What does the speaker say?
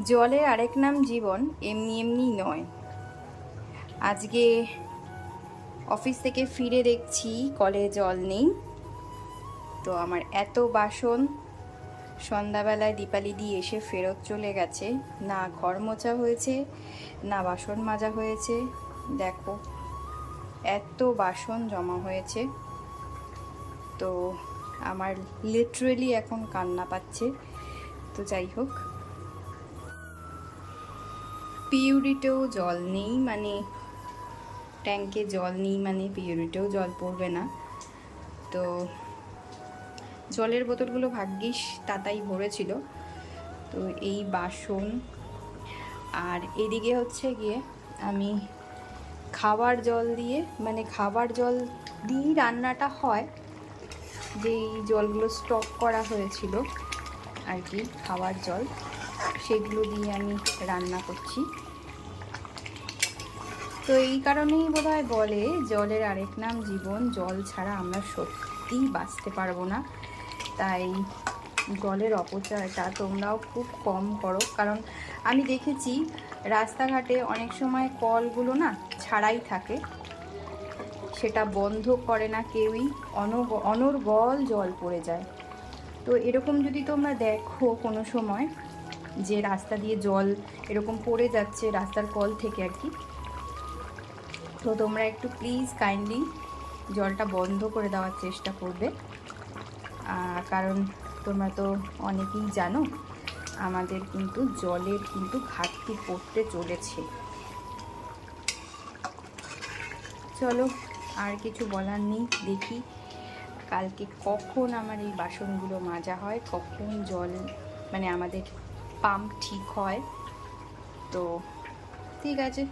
জলের আরেক নাম জীবন, এমনি এমনি নয়। আজকে অফিস থেকে ফিরে দেখছি কলে জল নেই। তো আমার এত বাসন, সন্ধ্যাবেলায় দীপালি দি এসে ফেরত চলে গেছে, না ঘর মোছা হয়েছে না বাসন মাজা হয়েছে। দেখো এত বাসন জমা হয়েছে। তো আমার লিটারেলি এখন কান্না পাচ্ছে। তো যাই হোক, পিউরিতেও জল নেই, মানে ট্যাঙ্কে জল নেই মানে পিউরিতেও জল পড়বে না। তো জলের বোতলগুলো ভাগ্যিস তাতাই ভরেছিল। তো এই বাসন, আর এদিকে হচ্ছে গিয়ে আমি খাবার জল দিয়ে, মানে খাবার জল দিয়েই রান্নাটা হয়, যেই জলগুলো স্টক করা হয়েছিল আর কি, খাবার জল, সেগুলো দিয়ে আমি রান্না করছি। তো এই কারণেই বোধহয় বলে জলের আরেক নাম জীবন, জল ছাড়া আমরা সত্যিই বাঁচতে পারবো না। তাই জলের অপচয়টা তোমরাও খুব কম করো, কারণ আমি দেখেছি রাস্তাঘাটে অনেক সময় কলগুলো না ছাড়াই থাকে, সেটা বন্ধ করে না কেউই, অনর্গল জল পড়ে যায়। তো এরকম যদি তোমরা দেখো কোনো সময় যে রাস্তা দিয়ে জল এরকম পড়ে যাচ্ছে রাস্তার কল থেকে আর কি, তো তোমরা একটু প্লিজ কাইন্ডলি জলটা বন্ধ করে দেওয়ার চেষ্টা করবে। কারণ তোমরা তো অনেকেই জানো আমাদের কিন্তু জলের কিন্তু ঘাটতি পড়তে চলেছে। চলো, আর কিছু বলার নেই, দেখি কালকে কখন আমার এই বাসনগুলো মাজা হয়, কখন জল মানে আমাদের পাম্প ঠিক হয়। তো ঠিক আছে।